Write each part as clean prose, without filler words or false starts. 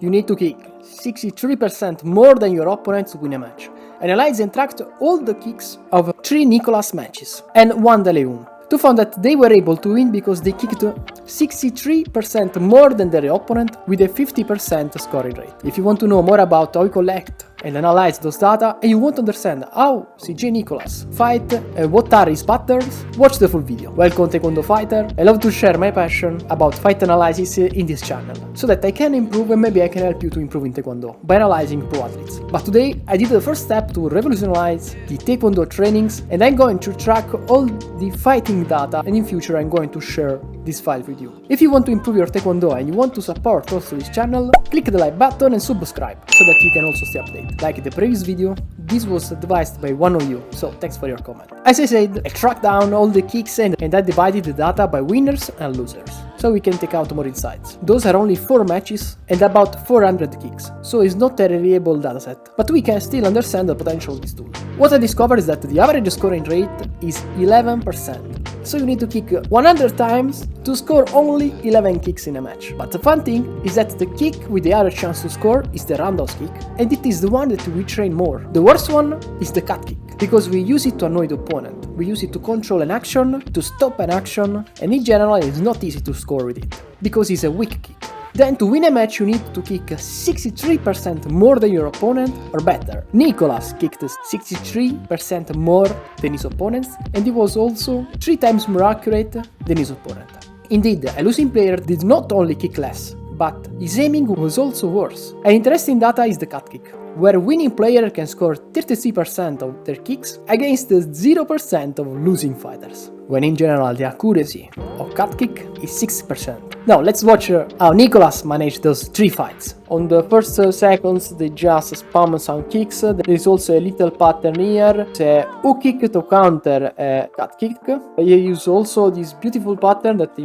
You need to kick 63% more than your opponent to win a match. Analyze and track all the kicks of 3 Nickolas matches and 1 de Leon. To find that they were able to win because they kicked 63% more than their opponent with a 50% scoring rate. If you want to know more about how we collect and analyze those data and you want to understand how CJ Nickolas fight and what are his patterns, watch the full video. Welcome Taekwondo fighter, I love to share my passion about fight analysis in this channel, so that I can improve and maybe I can help you to improve in Taekwondo by analyzing pro athletes. But today I did the first step to revolutionize the Taekwondo trainings and I'm going to track all the fighting data, and in future I'm going to share this file with you. If you want to improve your Taekwondo and you want to support also this channel, click the like button and subscribe so that you can also stay updated. Like the previous video, this was advised by one of you, so thanks for your comment. As I said, I tracked down all the kicks and I divided the data by winners and losers, so we can take out more insights. Those are only 4 matches and about 400 kicks, so it's not a reliable dataset, but we can still understand the potential of this tool. What I discovered is that the average scoring rate is 11%, so you need to kick 100 times to score only 11 kicks in a match. But the fun thing is that the kick with the higher chance to score is the roundhouse kick, and it is the one that we train more. The worst one is the cut kick, because we use it to annoy the opponent. We use it to control an action, to stop an action, and in general it's not easy to score with it, because it's a weak kick. Then to win a match you need to kick 63% more than your opponent, or better. Nickolas kicked 63% more than his opponents, and he was also 3 times more accurate than his opponent. Indeed, a losing player did not only kick less, but his aiming was also worse. An interesting data is the cut kick, where a winning player can score 33% of their kicks against 0% of losing fighters, when in general the accuracy of cut kick is 6%. Now let's watch how Nickolas managed those 3 fights. On the first seconds they just spam some kicks. There is also a little pattern here. It's a hook kick to counter a cut kick. He used also this beautiful pattern that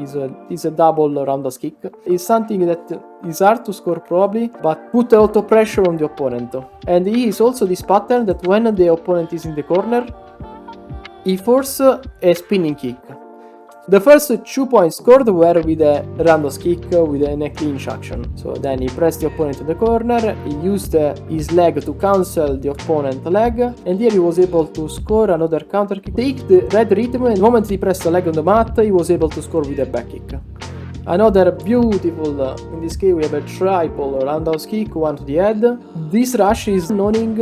is a double roundhouse kick. It's something that is hard to score probably, but put a lot of pressure on the opponent. And he is also this pattern that when the opponent is in the corner, he forces a spinning kick. The first 2 points scored were with a roundhouse kick with a clinch action. So then he pressed the opponent to the corner, he used his leg to cancel the opponent's leg, and here he was able to score another counter kick. Take the red rhythm, and the moment he pressed the leg on the mat, he was able to score with a back kick. Another beautiful, in this case we have a triple roundhouse kick, one to the head. This rush is knowing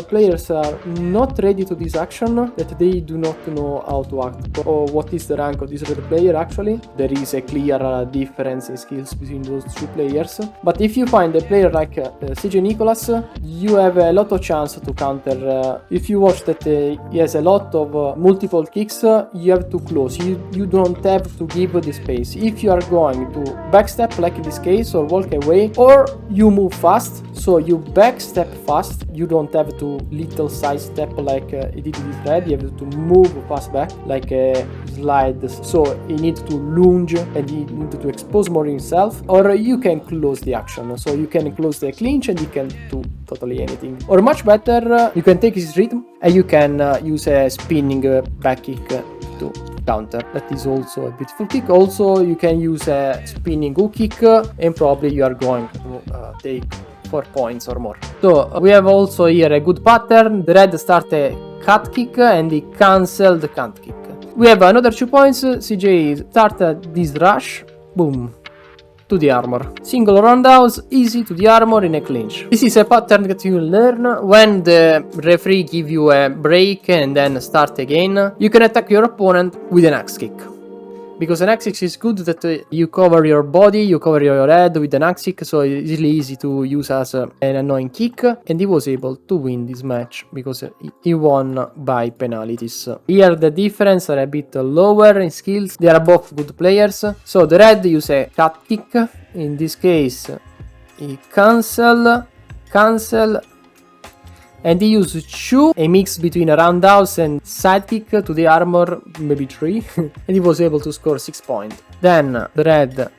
players are not ready to this action, that they do not know how to act, or what is the rank of this red player actually. There is a clear difference in skills between those 2 players. But if you find a player like CJ Nickolas, you have a lot of chance to counter. If you watch that he has a lot of multiple kicks, you have to close, you don't have to give the space. If you are going to backstep like in this case, or walk away, or you move fast, so you backstep fast, you don't have to little side step like he did with red, you have to move fast back like a slide, so you need to lunge and you need to expose more himself, or you can close the action, so you can close the clinch and you can do totally anything. Or much better, you can take his rhythm and you can use a spinning back kick to counter. That is also a beautiful kick. Also you can use a spinning hook kick and probably you are going to take 4 points or more. So we have also here a good pattern. The red started a cut kick and he cancelled the cut kick. We have another 2 points. CJ started this rush, boom, to the armor. Single roundhouse, easy to the armor in a clinch. This is a pattern that you learn when the referee give you a break and then start again. You can attack your opponent with an axe kick, because an axe kick is good that you cover your body, you cover your head with an axe kick, so it's really easy to use as an annoying kick, and he was able to win this match because he won by penalties. Here the difference are a bit lower in skills, they are both good players. So the red use a cut kick, in this case he cancel, and he used 2, a mix between a roundhouse and side kick to the armor, maybe 3, and he was able to score 6 points. Then the red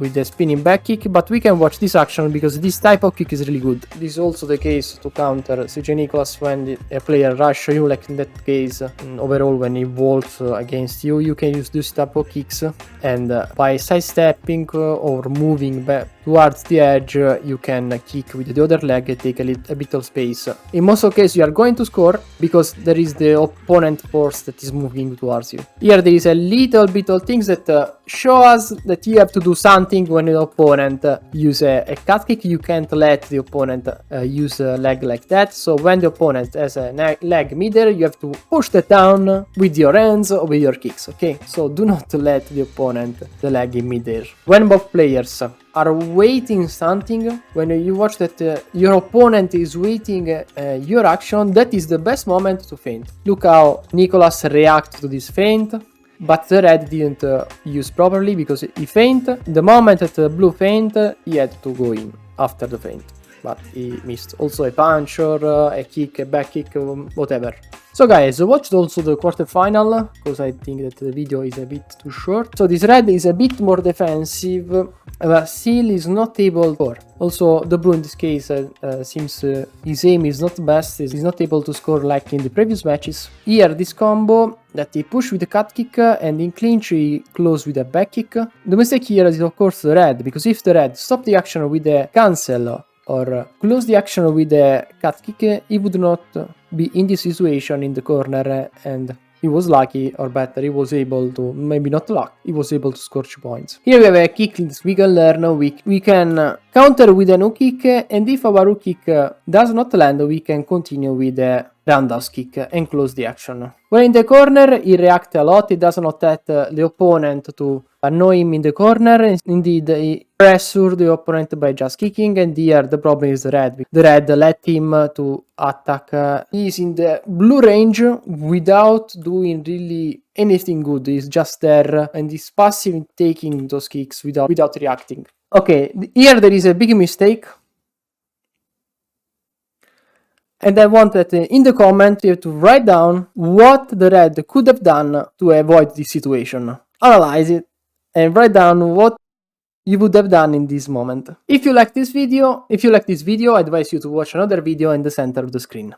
with the spinning back kick, but we can watch this action because this type of kick is really good. This is also the case to counter CJ Nickolas when a player rush you, like in that case. Overall, when he vaults against you, you can use this type of kicks, and by sidestepping or moving back towards the edge, you can kick with the other leg and take a bit of space. In most cases, you are going to score because there is the opponent force that is moving towards you. Here there is a little bit of things that show us that you have to do something when the opponent use a cut kick. You can't let the opponent use a leg like that. So when the opponent has a leg midair, you have to push that down with your hands or with your kicks, okay? So do not let the opponent the leg in midair. When both players are waiting something, when you watch that your opponent is waiting your action, that is the best moment to feint. Look how Nickolas reacts to this feint, but the red didn't use properly because he feint. The moment that the blue feint, he had to go in after the feint, but he missed. Also a punch or a kick, a back kick, whatever. So guys, watched also the quarterfinal, because I think that the video is a bit too short. So this red is a bit more defensive, but still is not able to score. Also the blue in this case seems his aim is not best, he's not able to score like in the previous matches. Here this combo that he push with the cut kick and in clinch he close with a back kick. The mistake here is of course the red, because if the red stop the action with the cancel or close the action with the cut kick, he would not be in this situation in the corner, and he was lucky, or better, he was able to, maybe not luck, he was able to score 2 points. Here we have a kick we can learn, we can counter with a no kick, and if our hook kick does not land, we can continue with a roundhouse kick and close the action. When in the corner, he reacts a lot, he does not let the opponent to annoy him in the corner. Indeed, he pressure the opponent by just kicking, and here the problem is the red. The red let him to attack. He is in the blue range without doing really anything good. He's just there and he's passive in taking those kicks without reacting. Okay, here there is a big mistake. And I want that in the comment you have to write down what the red could have done to avoid this situation. Analyze it and write down what you would have done in this moment. If you like this video, I advise you to watch another video in the center of the screen.